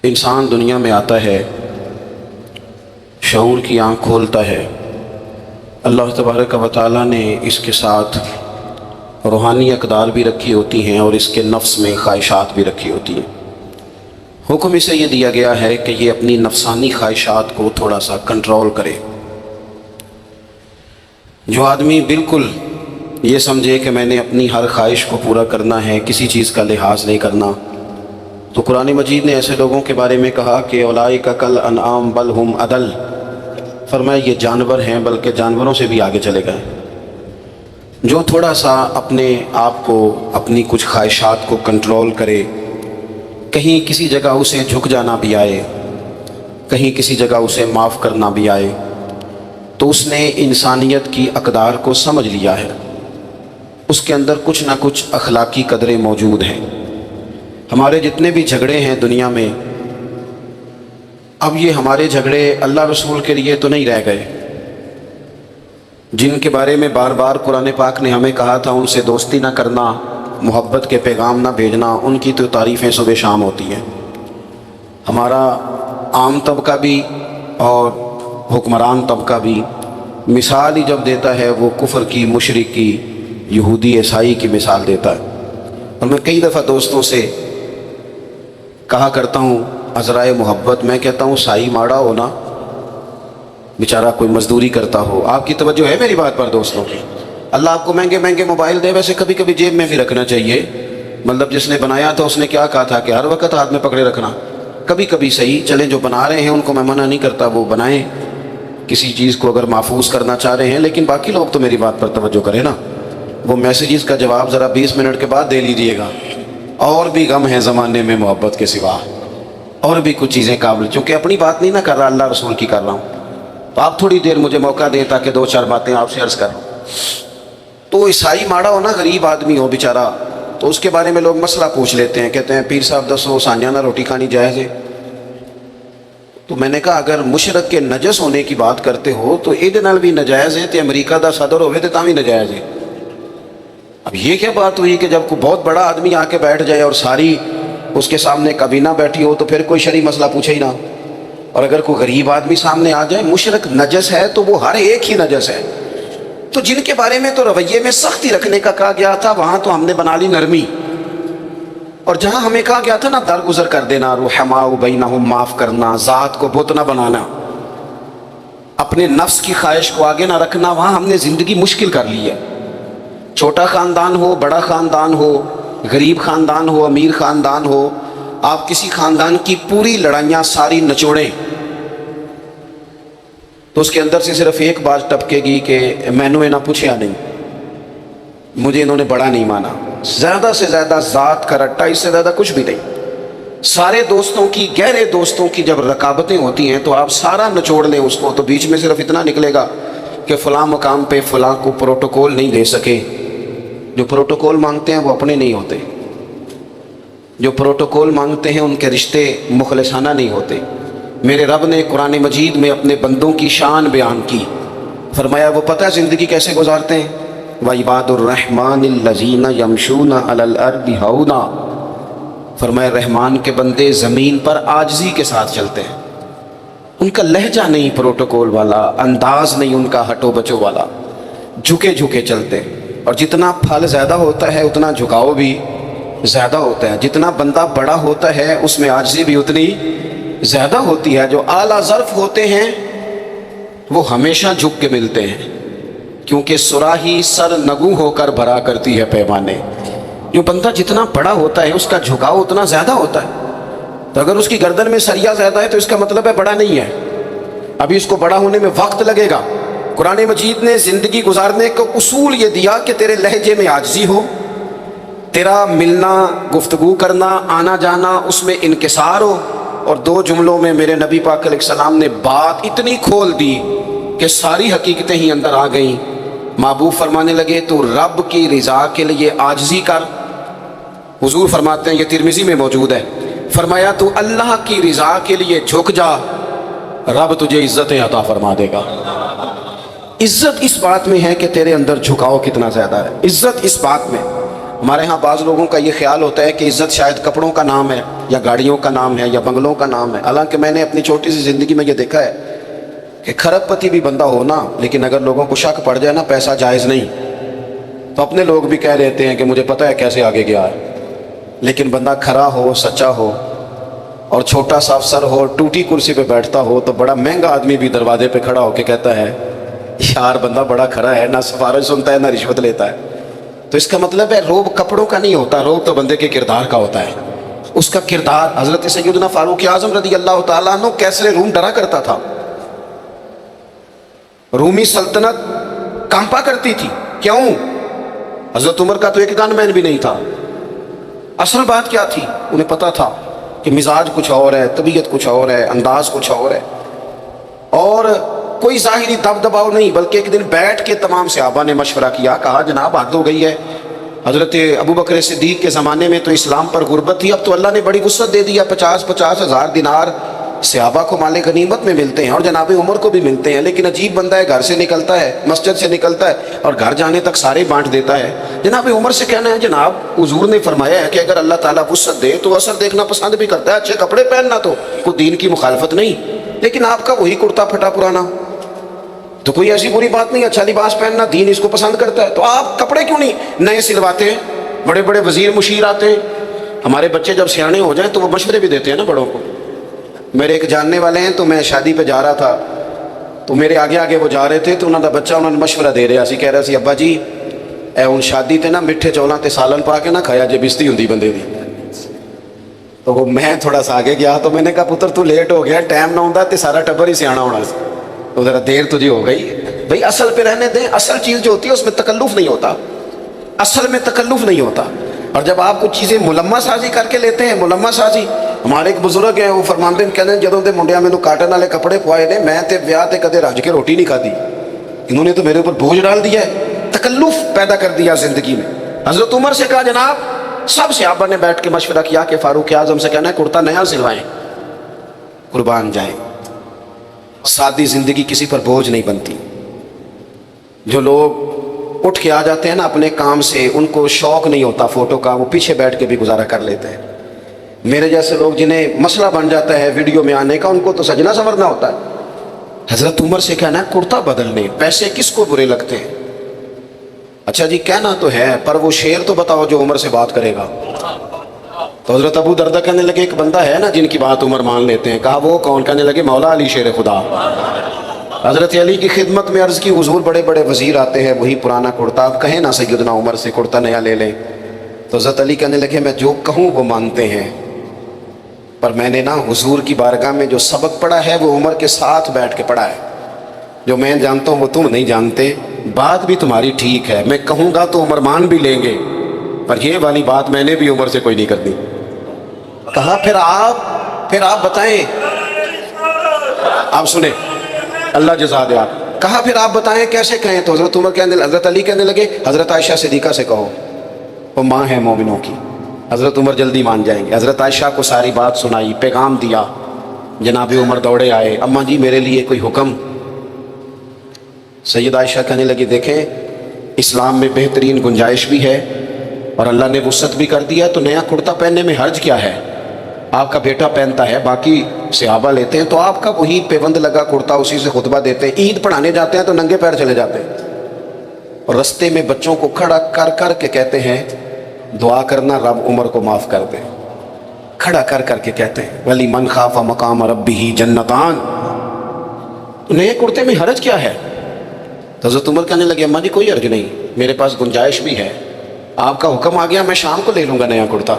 انسان دنیا میں آتا ہے، شعور کی آنکھ کھولتا ہے، اللہ تبارک و تعالیٰ نے اس کے ساتھ روحانی اقدار بھی رکھی ہوتی ہیں اور اس کے نفس میں خواہشات بھی رکھی ہوتی ہیں۔ حکم اسے یہ دیا گیا ہے کہ یہ اپنی نفسانی خواہشات کو تھوڑا سا کنٹرول کرے۔ جو آدمی بالکل یہ سمجھے کہ میں نے اپنی ہر خواہش کو پورا کرنا ہے، کسی چیز کا لحاظ نہیں کرنا، تو قرآن مجید نے ایسے لوگوں کے بارے میں کہا کہ اولئک کالانعام بل ہم اضل، فرمایا یہ جانور ہیں بلکہ جانوروں سے بھی آگے چلے گئے۔ جو تھوڑا سا اپنے آپ کو، اپنی کچھ خواہشات کو کنٹرول کرے، کہیں کسی جگہ اسے جھک جانا بھی آئے، کہیں کسی جگہ اسے معاف کرنا بھی آئے، تو اس نے انسانیت کی اقدار کو سمجھ لیا ہے۔ اس کے اندر کچھ نہ کچھ اخلاقی قدریں موجود ہیں۔ ہمارے جتنے بھی جھگڑے ہیں دنیا میں، اب یہ ہمارے جھگڑے اللہ رسول کے لیے تو نہیں رہ گئے۔ جن کے بارے میں بار بار قرآن پاک نے ہمیں کہا تھا ان سے دوستی نہ کرنا، محبت کے پیغام نہ بھیجنا، ان کی تو تعریفیں صبح شام ہوتی ہیں۔ ہمارا عام طبقہ بھی اور حکمران طبقہ بھی مثال ہی جب دیتا ہے وہ کفر کی، مشرک کی، یہودی عیسائی کی مثال دیتا ہے۔ اور میں کئی دفعہ دوستوں سے کہا کرتا ہوں عذرائے محبت، میں کہتا ہوں سائی ماڑا ہو نا، بیچارہ کوئی مزدوری کرتا ہو۔ آپ کی توجہ ہے میری بات پر دوستوں کی؟ اللہ آپ کو مہنگے مہنگے موبائل دے، ویسے کبھی کبھی جیب میں بھی رکھنا چاہیے۔ مطلب جس نے بنایا تھا اس نے کیا کہا تھا کہ ہر وقت ہاتھ میں پکڑے رکھنا، کبھی کبھی صحیح چلیں، جو بنا رہے ہیں ان کو میں منع نہیں کرتا، وہ بنائیں کسی چیز کو اگر محفوظ کرنا چاہ رہے ہیں، لیکن باقی لوگ تو میری بات پر توجہ کریں نا۔ وہ میسیجز کا جواب ذرا 20 منٹ کے بعد دے لیجئے گا۔ اور بھی غم ہے زمانے میں محبت کے سوا، اور بھی کچھ چیزیں قابل، چونکہ اپنی بات نہیں نہ کر رہا، اللہ رسول کی کر رہا ہوں، تو آپ تھوڑی دیر مجھے موقع دیں تاکہ 2-4 باتیں آپ سے عرض کر رہا ہوں۔ تو عیسائی ماڑا ہو نا، غریب آدمی ہو بیچارہ، تو اس کے بارے میں لوگ مسئلہ پوچھ لیتے ہیں، کہتے ہیں پیر صاحب دسو سانجانہ روٹی کھانی جائز ہے؟ تو میں نے کہا اگر مشرک کے نجس ہونے کی بات کرتے ہو تو یہ نال بھی نجائز ہے، تے امریکہ دا صدر ہوئے تو بھی نجائز ہے۔ اب یہ کیا بات ہوئی کہ جب کوئی بہت بڑا آدمی آ کے بیٹھ جائے اور ساری اس کے سامنے کابینہ بیٹھی ہو تو پھر کوئی شرعی مسئلہ پوچھے ہی نہ، اور اگر کوئی غریب آدمی سامنے آ جائے، مشرک نجس ہے تو وہ ہر ایک ہی نجس ہے۔ تو جن کے بارے میں تو رویے میں سختی رکھنے کا کہا گیا تھا، وہاں تو ہم نے بنا لی نرمی، اور جہاں ہمیں کہا گیا تھا نا درگزر کر دینا، رحماء بینہم، معاف کرنا، ذات کو بت نہ بنانا، اپنے نفس کی خواہش کو آگے نہ رکھنا، وہاں ہم نے زندگی مشکل کر لی ہے۔ چھوٹا خاندان ہو، بڑا خاندان ہو، غریب خاندان ہو، امیر خاندان ہو، آپ کسی خاندان کی پوری لڑائیاں ساری نچوڑیں تو اس کے اندر سے صرف ایک بات ٹپکے گی کہ میں نے نہ پوچھا نہیں، مجھے انہوں نے بڑا نہیں مانا۔ زیادہ سے زیادہ ذات کا رٹا، اس سے زیادہ کچھ بھی نہیں۔ سارے دوستوں کی، گہرے دوستوں کی جب رکابتیں ہوتی ہیں تو آپ سارا نچوڑ لیں اس کو، تو بیچ میں صرف اتنا نکلے گا کہ فلاں مقام پہ فلاں کو پروٹوکول نہیں دے سکے۔ جو پروٹوکول مانگتے ہیں وہ اپنے نہیں ہوتے، جو پروٹوکول مانگتے ہیں ان کے رشتے مخلصانہ نہیں ہوتے۔ میرے رب نے قرآن مجید میں اپنے بندوں کی شان بیان کی، فرمایا وہ پتہ ہے زندگی کیسے گزارتے ہیں؟ وَعِبَادُ الرَّحْمَٰنِ الَّذِينَ يَمْشُونَ عَلَى الْأَرْضِ هَوْنًا، فرمایا رحمان کے بندے زمین پر عاجزی کے ساتھ چلتے ہیں، ان کا لہجہ نہیں پروٹوکول والا، انداز نہیں ان کا ہٹو بچو والا، جھکے جھکے چلتے ہیں۔ اور جتنا پھل زیادہ ہوتا ہے اتنا جھکاؤ بھی زیادہ ہوتا ہے، جتنا بندہ بڑا ہوتا ہے اس میں عاجزی بھی اتنی زیادہ ہوتی ہے۔ جو اعلیٰ ظرف ہوتے ہیں وہ ہمیشہ جھک کے ملتے ہیں، کیونکہ صراحی سر نگو ہو کر بھرا کرتی ہے پیمانے۔ جو بندہ جتنا بڑا ہوتا ہے اس کا جھکاؤ اتنا زیادہ ہوتا ہے، تو اگر اس کی گردن میں سریا زیادہ ہے تو اس کا مطلب ہے بڑا نہیں ہے، ابھی اس کو بڑا ہونے میں وقت لگے گا۔ قرآن مجید نے زندگی گزارنے کا اصول یہ دیا کہ تیرے لہجے میں عاجزی ہو، تیرا ملنا، گفتگو کرنا، آنا جانا اس میں انکسار ہو۔ اور 2 جملوں میں میرے نبی پاک علیہ السلام نے بات اتنی کھول دی کہ ساری حقیقتیں ہی اندر آ گئیں۔ محبوب فرمانے لگے تو رب کی رضا کے لیے عاجزی کر، حضور فرماتے ہیں یہ ترمذی میں موجود ہے، فرمایا تو اللہ کی رضا کے لیے جھک جا، رب تجھے عزتیں عطا فرما دے گا۔ عزت اس بات میں ہے کہ تیرے اندر جھکاؤ کتنا زیادہ ہے، عزت اس بات میں ہمارے ہاں بعض لوگوں کا یہ خیال ہوتا ہے کہ عزت شاید کپڑوں کا نام ہے یا گاڑیوں کا نام ہے یا بنگلوں کا نام ہے، حالانکہ میں نے اپنی چھوٹی سی زندگی میں یہ دیکھا ہے کہ کھرب پتی بھی بندہ ہونا، لیکن اگر لوگوں کو شک پڑ جائے نا پیسہ جائز نہیں، تو اپنے لوگ بھی کہہ دیتے ہیں کہ مجھے پتہ ہے کیسے آگے گیا ہے، لیکن بندہ کھرا ہو، سچا ہو اور چھوٹا سا افسر ہو، ٹوٹی کرسی پہ بیٹھتا ہو، تو بڑا مہنگا آدمی بھی دروازے پہ کھڑا ہو کے کہتا ہے یار بندہ بڑا کھرا ہے، نہ سفارش سنتا ہے نہ رشوت لیتا ہے۔ تو اس کا مطلب ہے روب کپڑوں کا نہیں ہوتا، روب تو بندے کے کردار کا ہوتا ہے۔ اس کا کردار، حضرت سیدنا فاروق اعظم رضی اللہ تعالیٰ عنہ کیسر روم ڈرا کرتا تھا، رومی سلطنت کانپا کرتی تھی، کیوں؟ حضرت عمر کا تو ایک گن مین بھی نہیں تھا۔ اصل بات کیا تھی؟ انہیں پتا تھا کہ مزاج کچھ اور ہے، طبیعت کچھ اور ہے، انداز کچھ اور ہے، اور کوئی ظاہری دب دباؤ نہیں، بلکہ ایک دن بیٹھ کے تمام صحابہ نے مشورہ کیا، کہا جناب حد ہو گئی ہے، حضرت ابو بکر صدیق کے زمانے میں تو اسلام پر غربت تھی، اب تو اللہ نے بڑی وسعت دے دیا، 50 ہزار دینار صحابہ کو مال غنیمت میں ملتے ہیں اور جناب عمر کو بھی ملتے ہیں، لیکن عجیب بندہ ہے، گھر سے نکلتا ہے، مسجد سے نکلتا ہے اور گھر جانے تک سارے بانٹ دیتا ہے۔ جناب عمر سے کہنا ہے جناب حضور نے فرمایا ہے کہ اگر اللہ تعالیٰ وسعت دے تو اثر دیکھنا پسند بھی کرتا ہے، اچھے کپڑے پہننا تو کوئی دین کی مخالفت نہیں، لیکن آپ کا وہی کرتا پھٹا پرانا تو کوئی ایسی بری بات نہیں، اچھا لباس پہننا دین اس کو پسند کرتا ہے، تو آپ کپڑے کیوں نہیں نئے سلواتے؟ بڑے بڑے وزیر مشیر آتے ہیں، ہمارے بچے جب سیانے ہو جائیں تو وہ مشورے بھی دیتے ہیں نا بڑوں کو۔ میرے ایک جاننے والے ہیں، تو میں شادی پہ جا رہا تھا، تو میرے آگے آگے وہ جا رہے تھے، تو انہوں نے بچہ انہوں نے مشورہ دے رہا سی، کہہ رہا سی ابا جی اے ان شادی تے نا میٹھے چولاں تے سالن پا کے نہ کھایا جے بستی ہوندی بندے دی۔ تو وہ میں تھوڑا سا آگے گیا تو میں نے کہا پتر تو لیٹ ہو گیا، ٹائم نہ ہوندا تے سارا ٹبر ہی سیانا ہونا سی، تو ذرا دیر تجھے ہو گئی۔ بھئی اصل پہ رہنے دیں، اصل چیز جو ہوتی ہے اس میں تکلف نہیں ہوتا، اصل میں تکلف نہیں ہوتا۔ اور جب آپ کچھ چیزیں ملمہ سازی کر کے لیتے ہیں، ملمہ سازی، ہمارے ایک بزرگ ہیں وہ فرماندے ہیں، کہتے ہیں جدوں دے منڈیاں مینوں کاٹن والے کپڑے پوائے نے، میں تے ویاہ تے کدے رج کے روٹی نہیں کھادی، انہوں نے تو میرے اوپر بوجھ ڈال دیا ہے، تکلف پیدا کر دیا زندگی میں۔ حضرت عمر سے کہا جناب، سب صحابہ نے بیٹھ کے مشورہ کیا کہ فاروق اعظم سے کہنا ہے کرتا نیا سلوائیں، قربان جائیں۔ سادی زندگی کسی پر بوجھ نہیں بنتی۔ جو لوگ اٹھ کے آ جاتے ہیں نا اپنے کام سے، ان کو شوق نہیں ہوتا فوٹو کا، وہ پیچھے بیٹھ کے بھی گزارا کر لیتے ہیں۔ میرے جیسے لوگ جنہیں مسئلہ بن جاتا ہے ویڈیو میں آنے کا، ان کو تو سجنا سنورنا ہوتا ہے۔ حضرت عمر سے کہنا ہے کرتا بدلنے، پیسے کس کو برے لگتے ہیں؟ اچھا جی کہنا تو ہے، پر وہ شعر تو بتاؤ جو عمر سے بات کرے گا۔ تو حضرت ابو دردہ کہنے لگے ایک بندہ ہے نا جن کی بات عمر مان لیتے ہیں، کہا وہ کون؟ کہنے لگے مولا علی شیر خدا۔ حضرت علی کی خدمت میں عرض کی حضور بڑے بڑے وزیر آتے ہیں، وہی پرانا کرتا، آپ کہیں نا سیدنا عمر سے کرتا نیا لے لیں۔ تو حضرت علی کہنے لگے میں جو کہوں وہ مانتے ہیں، پر میں نے نا حضور کی بارگاہ میں جو سبق پڑھا ہے وہ عمر کے ساتھ بیٹھ کے پڑھا ہے، جو میں جانتا ہوں وہ تم نہیں جانتے، بات بھی تمہاری ٹھیک ہے، میں کہوں گا تو عمر مان بھی لیں گے، پر یہ والی بات میں نے بھی عمر سے کوئی نہیں کرنی۔ کہا پھر آپ بتائیں، آپ سنیں اللہ جزا دے آپ، کہا پھر آپ بتائیں کیسے کہیں؟ تو حضرت علی کہنے لگے حضرت عائشہ صدیقہ سے کہو، وہ ماں ہے مومنوں کی، حضرت عمر جلدی مان جائیں گے۔ حضرت عائشہ کو ساری بات سنائی، پیغام دیا، جناب عمر دوڑے آئے، اماں جی میرے لیے کوئی حکم؟ سید عائشہ کہنے لگی دیکھیں اسلام میں بہترین گنجائش بھی ہے اور اللہ نے وسعت بھی کر دیا، تو نیا کرتا پہننے میں حرج کیا ہے؟ آپ کا بیٹا پہنتا ہے، باقی صحابہ لیتے ہیں، تو آپ کا وہی پیوند لگا کرتا اسی سے خطبہ دیتے ہیں، عید پڑھانے جاتے ہیں تو ننگے پیر چلے جاتے ہیں، اور رستے میں بچوں کو کھڑا کر کر کے کہتے ہیں دعا کرنا رب عمر کو معاف کر دے، کھڑا کر کر کے کہتے ہیں ولی من خاف مقام ربہ جنتان، نئے کرتے میں حرج کیا ہے؟ تو حضرت عمر کہنے لگے اماں جی کوئی حرج نہیں، میرے پاس گنجائش بھی ہے، آپ کا حکم آ گیا میں شام کو لے لوں گا نیا کرتا،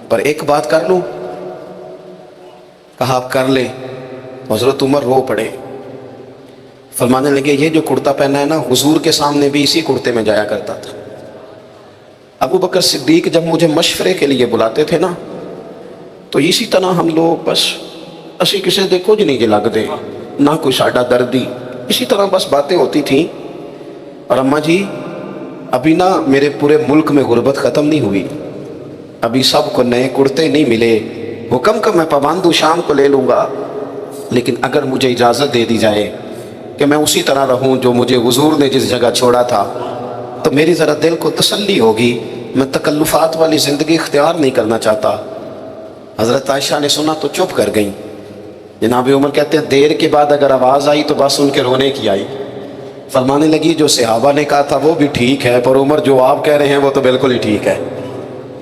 پر ایک بات کر لوں؟ کہا آپ کر لیں۔ حضرت عمر رو پڑے، فرمانے لگے یہ جو کرتا پہنا ہے نا حضور کے سامنے بھی اسی کرتے میں جایا کرتا تھا۔ ابو بکر صدیق جب مجھے مشورے کے لیے بلاتے تھے نا تو اسی طرح ہم لوگ بس اسی کسی دے کچھ نہیں جے لگ دے، نہ کوئی ساڈا دردی، اسی طرح بس باتیں ہوتی تھیں۔ اور اماں جی ابھی نا میرے پورے ملک میں غربت ختم نہیں ہوئی، ابھی سب کو نئے کرتے نہیں ملے، حکم کا میں پابند ہوں شام کو لے لوں گا، لیکن اگر مجھے اجازت دے دی جائے کہ میں اسی طرح رہوں جو مجھے حضور نے جس جگہ چھوڑا تھا تو میری ذرا دل کو تسلی ہوگی، میں تکلفات والی زندگی اختیار نہیں کرنا چاہتا۔ حضرت عائشہ نے سنا تو چپ کر گئیں۔ جناب عمر کہتے ہیں دیر کے بعد اگر آواز آئی تو بس ان کے رونے کی آئی۔ فرمانے لگی جو صحابہ نے کہا تھا وہ بھی ٹھیک ہے، پر عمر جو آپ کہہ رہے ہیں وہ تو بالکل ہی ٹھیک ہے۔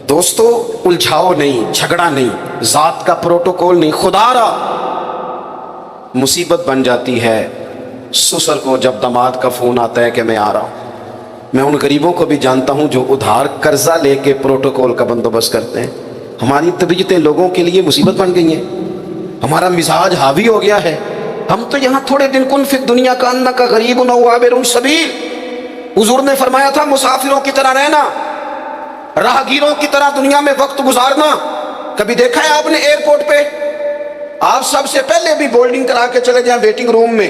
دوستو الجھاؤ نہیں، جھگڑا نہیں، ذات کا پروٹوکول نہیں، خدا را مصیبت بن جاتی ہے سسر کو جب داماد کا فون آتا ہے کہ میں آ رہا ہوں۔ میں ان غریبوں کو بھی جانتا ہوں جو ادھار قرضہ لے کے پروٹوکول کا بندوبست کرتے ہیں۔ ہماری طبیعتیں لوگوں کے لیے مصیبت بن گئی ہیں، ہمارا مزاج حاوی ہو گیا ہے۔ ہم تو یہاں تھوڑے دن کن فی دنیا کا انہ کا غریب نہ عابر سبیل، حضور نے فرمایا تھا مسافروں کی طرح رہنا، راہگیروں کی طرح دنیا میں وقت گزارنا۔ کبھی دیکھا ہے آپ نے ایئرپورٹ پہ آپ سب سے پہلے بھی بولڈنگ کرا کے چلے جائیں ویٹنگ روم میں،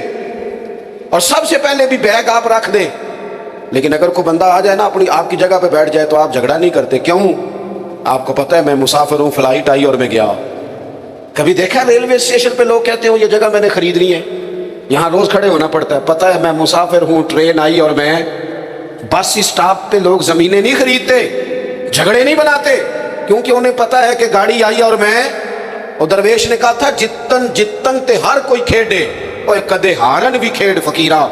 اور سب سے پہلے بھی بیگ آپ رکھ دیں، لیکن اگر کوئی بندہ آ جائے نا اپنی آپ کی جگہ پہ بیٹھ جائے تو آپ جھگڑا نہیں کرتے؟ کیوں؟ آپ کو پتہ ہے میں مسافر ہوں، فلائٹ آئی اور میں گیا۔ کبھی دیکھا ہے ریلوے اسٹیشن پہ لوگ کہتے ہیں یہ جگہ میں نے خریدنی ہے، یہاں روز کھڑے ہونا پڑتا ہے، پتہ ہے میں مسافر ہوں، ٹرین آئی اور میں۔ بس اسٹاپ پہ لوگ زمینیں نہیں خریدتے، جھگڑے نہیں بناتے، کیونکہ انہیں پتہ ہے کہ گاڑی آئی اور میں۔ اور درویش نے کہا تھا جتن جتن تے ہر کوئی کھیڈے، اور کدے ہارن بھی کھیڈ فقیرا،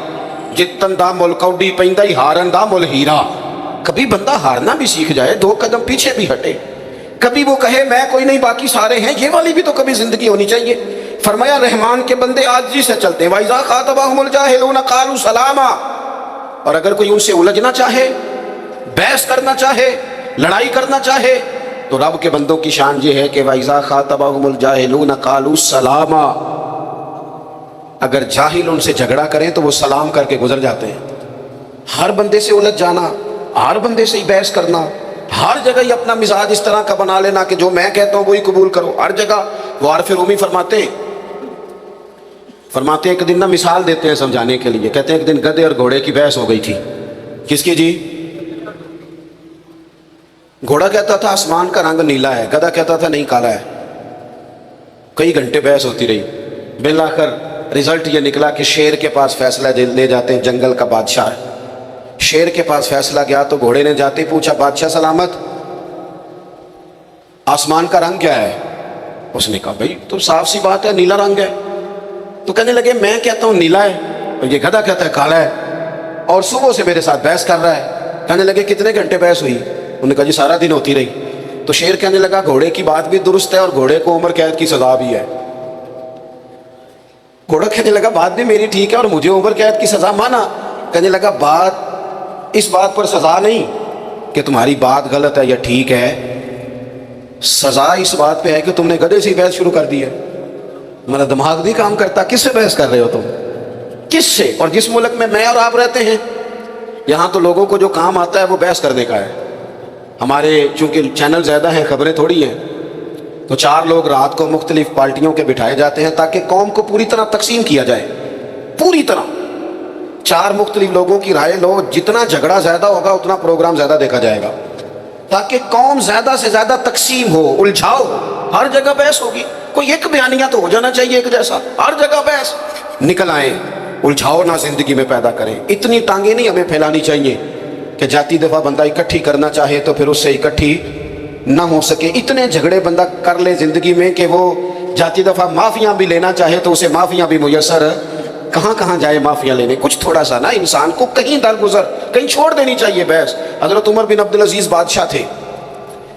جتن دا مل کوڈی پیندا ہی ہارن دا مل ہیرا۔ کبھی بندہ ہارنا بھی سیکھ جائے، 2 قدم پیچھے بھی ہٹے، کبھی وہ کہے میں کوئی نہیں باقی سارے ہیں، یہ والی بھی تو کبھی زندگی ہونی چاہیے۔ فرمایا رحمان کے بندے عاجزی سے چلتے ہیں، وَإِذَا خَاطَبَهُمُ الْجَاهِلُونَ قَالُوا سَلَامًا، اور اگر کوئی ان سے الجھنا چاہے، بحث کرنا چاہے، لڑائی کرنا چاہے، تو رب کے بندوں کی شان یہ ہے کہ وَإِذَا خَاطَبَهُمُ الْجَاهِلُونَ قَالُوا سَلَامًا، اگر جاہل ان سے جھگڑا کریں تو وہ سلام کر کے گزر جاتے ہیں۔ ہر بندے سے الجھ جانا، ہر بندے سے ہی بحث کرنا، ہر جگہ ہی اپنا مزاج اس طرح کا بنا لینا کہ جو میں کہتا ہوں وہی قبول کرو ہر جگہ۔ وہ عارف رومی فرماتے ہیں ایک دن نا مثال دیتے ہیں سمجھانے کے لیے، کہتے ہیں ایک دن گدھے اور گھوڑے کی بحث ہو گئی تھی۔ کس کی جی؟ گھوڑا کہتا تھا آسمان کا رنگ نیلا ہے، گدھا کہتا تھا نہیں کالا ہے۔ کئی گھنٹے بحث ہوتی رہی، بالآخر رزلٹ یہ نکلا کہ شیر کے پاس فیصلہ لے جاتے ہیں، جنگل کا بادشاہ ہے۔ شیر کے پاس فیصلہ گیا تو گھوڑے نے جاتے ہی پوچھا بادشاہ سلامت، آسمان کا رنگ کیا ہے؟ اس نے کہا بھئی تو صاف سی بات ہے نیلا رنگ ہے۔ تو کہنے لگے میں کہتا ہوں نیلا ہے اور یہ گدھا کہتا ہے کالا ہے، اور صبح سے میرے ساتھ بحث کر رہا ہے۔ کہنے لگے کتنے گھنٹے بحث ہوئی؟ انہوں نے کہا جی سارا دن ہوتی رہی۔ تو شیر کہنے لگا گھوڑے کی بات بھی درست ہے اور گھوڑے کو عمر قید کی سزا بھی ہے۔ گھوڑا کہنے لگا بات بھی میری ٹھیک ہے اور مجھے عمر قید کی سزا مانا۔ کہنے لگا بات اس بات پر سزا نہیں کہ تمہاری بات غلط ہے یا ٹھیک ہے، سزا اس بات پہ ہے کہ تم نے گدھے سے بحث شروع کر دی ہے۔ میرا دماغ نہیں کام کرتا، کس سے بحث کر رہے ہو تم؟ کس سے؟ اور جس ملک میں اور آپ رہتے ہیں یہاں تو لوگوں کو جو کام آتا ہے وہ بحث کرنے کا ہے۔ ہمارے چونکہ چینل زیادہ ہیں، خبریں تھوڑی ہیں، تو 4 لوگ رات کو مختلف پارٹیوں کے بٹھائے جاتے ہیں تاکہ قوم کو پوری طرح تقسیم کیا جائے، پوری طرح 4 مختلف لوگوں کی رائے لو، جتنا جھگڑا زیادہ ہوگا اتنا پروگرام زیادہ دیکھا جائے گا، تاکہ قوم زیادہ سے زیادہ تقسیم ہو، الجھاؤ ہو۔ ہر جگہ بحث ہوگی، کوئی ایک بیانیہ تو ہو جانا چاہیے ایک جیسا، ہر جگہ بحث۔ نکل آئیں، الجھاؤ نہ زندگی میں پیدا کریں۔ اتنی ٹانگیں نہیں ہمیں پھیلانی چاہیے کہ جاتی دفعہ بندہ اکٹھی کرنا چاہے تو پھر اس سے اکٹھی نہ ہو سکے۔ اتنے جھگڑے بندہ کر لے زندگی میں کہ وہ جاتی دفعہ معافیاں بھی لینا چاہے تو اسے معافیاں بھی میسر کہاں جائے معافیاں لینے۔ کچھ تھوڑا سا نا انسان کو کہیں درگزر کہیں چھوڑ دینی چاہیے بحث۔ حضرت عمر بن عبدالعزیز بادشاہ تھے،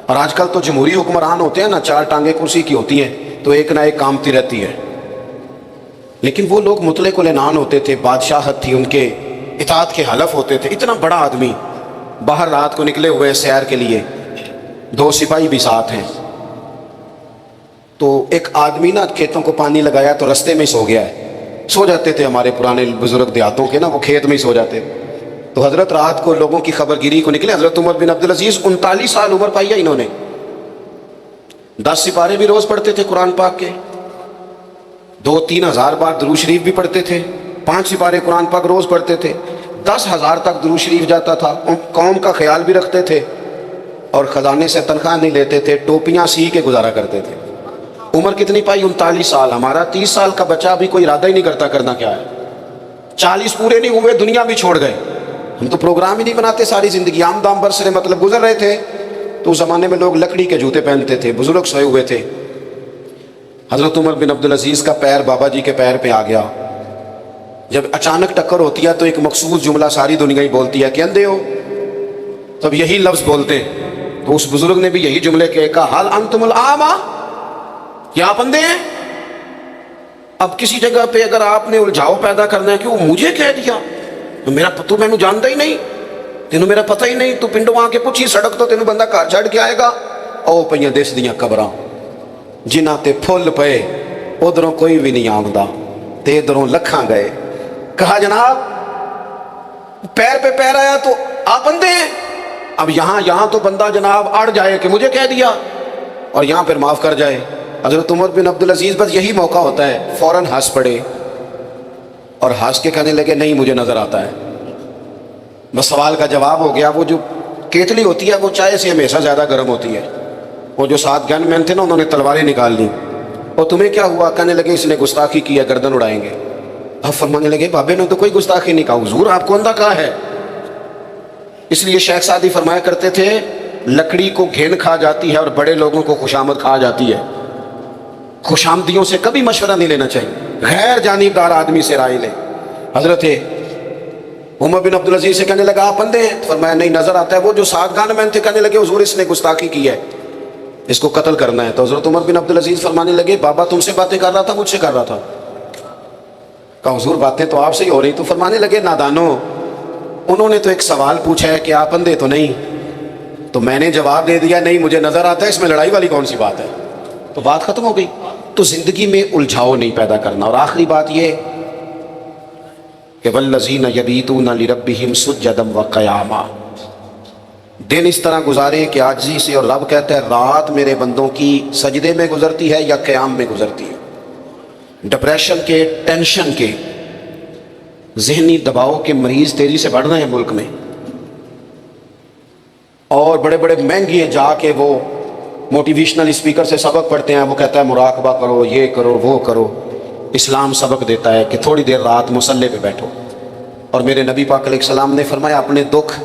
اور آج کل تو جمہوری حکمران ہوتے ہیں نا، 4 ٹانگیں کرسی کی ہوتی ہیں تو ایک نہ ایک کامتی رہتی ہے، لیکن وہ لوگ مطلق العنان ہوتے تھے، بادشاہت تھی ان کے، اطاعت کے حلف ہوتے تھے۔ اتنا بڑا آدمی باہر رات کو نکلے ہوئے سیر کے لیے، 2 سپاہی بھی ساتھ ہیں، تو ایک آدمی نا کھیتوں کو پانی لگایا تو رستے میں سو گیا ہے۔ سو جاتے تھے ہمارے پرانے بزرگ دیہاتوں کے نا، وہ کھیت میں ہی سو جاتے۔ تو حضرت رات کو لوگوں کی خبر گیری کو نکلے۔ حضرت عمر بن عبدالعزیز 39 سال عمر پائی ہے انہوں نے، 10 سپارے بھی روز پڑھتے تھے قرآن پاک کے، 2-3 ہزار بار درود شریف بھی پڑھتے تھے، 5 سپارے قرآن پاک روز پڑھتے تھے، 10,000 تک درود شریف جاتا تھا، قوم کا خیال بھی رکھتے تھے، اور خزانے سے تنخواہ نہیں لیتے تھے، ٹوپیاں سی کے گزارا کرتے تھے۔ عمر کتنی پائی؟ 39 سال۔ ہمارا 30 سال کا بچہ بھی کوئی ارادہ ہی نہیں کرتا کرنا کیا ہے، 40 پورے نہیں ہوئے دنیا بھی چھوڑ گئے۔ ہم تو پروگرام ہی نہیں بناتے، ساری زندگی آمدام برسرے مطلب گزر رہے تھے، تو اس زمانے میں لوگ لکڑی کے جوتے پہنتے تھے، بزرگ سوئے ہوئے تھے. حضرت عمر بن عبدالعزیز کا پیر بابا جی کے پیر پہ آ گیا. جب اچانک ٹکر ہوتی ہے تو ایک مخصوص جملہ ساری دنیا ہی بولتی ہے کہ اندھے ہو، تب یہی لفظ بولتے ہیں. تو اس بزرگ نے بھی یہی جملے کہا، حال انتم العاما، کیا آپ اندھے ہیں؟ اب کسی جگہ پہ اگر آپ نے الجھاؤ پیدا کرنا ہے کہ وہ مجھے کہہ دیا، میرا تو میں جانتا ہی نہیں، تینوں میرا پتہ ہی نہیں، تو پنڈوں آ کے پوچھی سڑک تو تینوں بندہ گھر چھڑ کے آئے گا. او پئیاں دس دیاں قبراں جنہ تے پھل پئے، ادھروں کوئی بھی نہیں آمدا تے ادھروں لکھاں گئے. کہا جناب پیر پہ پیر آیا تو آپ اندھے ہیں. اب یہاں تو بندہ جناب اڑ جائے کہ مجھے کہہ دیا، اور یہاں پھر معاف کر جائے. حضرت عمر بن عبدالعزیز بس یہی موقع ہوتا ہے، فوراً ہنس پڑے اور ہنس کے کہنے لگے نہیں مجھے نظر آتا ہے. بس سوال کا جواب ہو گیا. وہ جو کیتلی ہوتی ہے وہ چائے سے ہمیشہ زیادہ گرم ہوتی ہے. وہ جو 7 گن مین تھے نا، انہوں نے تلواریں نکال لی. اور تمہیں کیا ہوا؟ کہنے لگے اس نے گستاخی کی ہے، گردن اڑائیں گے. اب فرمانے لگے بابے نے تو کوئی گستاخی نہیں کہا. حضور آپ کو اندھا کہا ہے؟ اس لیے شیخ سعدی فرمایا کرتے تھے لکڑی کو گھین کھا جاتی ہے اور بڑے لوگوں کو خوشامد کھا جاتی ہے. خوشامدیوں سے کبھی مشورہ نہیں لینا چاہیے، غیر جانبدار آدمی سے رائے لیں. حضرت عمر بن عبدالعزیز سے کہنے لگا آپ اندھے ہیں؟ فرمایا نہیں نظر آتا ہے. وہ جو 7 گان مین تھے کہنے لگے حضور اس نے گستاخی کی ہے، اس کو قتل کرنا ہے. تو حضرت عمر بن عبدالعزیز فرمانے لگے بابا تم سے باتیں کر رہا تھا مجھ سے کر رہا تھا؟ کہا حضور باتیں تو آپ سے ہی ہو رہی. تو فرمانے لگے نادانو، انہوں نے تو ایک سوال پوچھا ہے کہ آپ اندھے تو نہیں، تو میں نے جواب دے دیا نہیں مجھے نظر آتا ہے، اس میں لڑائی والی کون سی بات ہے؟ تو بات ختم ہو گئی. تو زندگی میں الجھاؤ نہیں پیدا کرنا. اور آخری بات یہ کہ والذین یبیتون لربہم سجدا وقیاما، دن اس طرح گزارے کہ عاجزی سے، اور رب کہتا ہے رات میرے بندوں کی سجدے میں گزرتی ہے یا قیام میں گزرتی ہے. ڈپریشن کے، ٹینشن کے، ذہنی دباؤ کے مریض تیزی سے بڑھ رہے ہیں ملک میں، اور بڑے بڑے مہنگے جا کے وہ موٹیویشنل اسپیکر سے سبق پڑھتے ہیں. وہ کہتا ہے مراقبہ کرو، یہ کرو، وہ کرو. اسلام سبق دیتا ہے کہ تھوڑی دیر رات مصلے پہ بیٹھو. اور میرے نبی پاک علیہ السلام نے فرمایا اپنے دکھ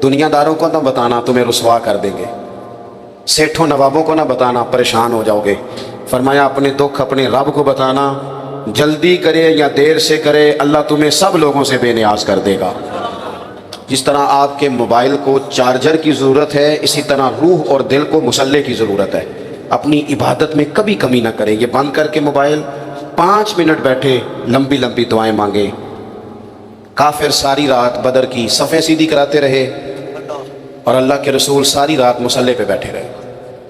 دنیا داروں کو نہ بتانا، تمہیں رسوا کر دیں گے. سیٹھوں نوابوں کو نہ بتانا، پریشان ہو جاؤ گے. فرمایا اپنے دکھ اپنے رب کو بتانا، جلدی کرے یا دیر سے کرے اللہ تمہیں سب لوگوں سے بے نیاز کر دے گا. جس طرح آپ کے موبائل کو چارجر کی ضرورت ہے، اسی طرح روح اور دل کو مسلح کی ضرورت ہے. اپنی عبادت میں کبھی کمی نہ کریں. یہ بند کر کے موبائل 5 منٹ بیٹھے لمبی لمبی دعائیں مانگے. کافر ساری رات بدر کی صفیں سیدھی کراتے رہے، اور اللہ کے رسول ساری رات مصلے پہ بیٹھے رہے.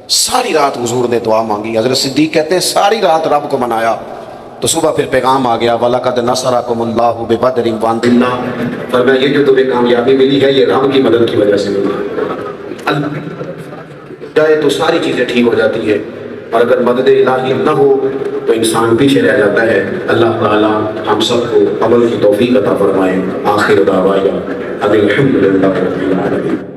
ساری رات حضور نے دعا مانگی. حضرت صدیق کہتے ہیں ساری رات رب کو منایا. تو صبح پھر پیغام آ گیا وَلَقَدْ نَصَرَكُمُ اللَّهُ بِبَدْرٍ وَأَنتُمْ أَذِلَّةٌ. فرمایا یہ جو تمہیں کامیابی ملی ہے یہ رب کی مدد کی وجہ سے ملی. جائے تو ساری چیزیں ٹھیک ہو جاتی ہے، اور اگر مدد الہی نہ ہو تو انسان پیچھے رہ جاتا ہے. اللہ تعالی ہم سب کو عمل کی توفیق عطا فرمائے. آخر دعوانا ان الحمد للہ رب العالمین.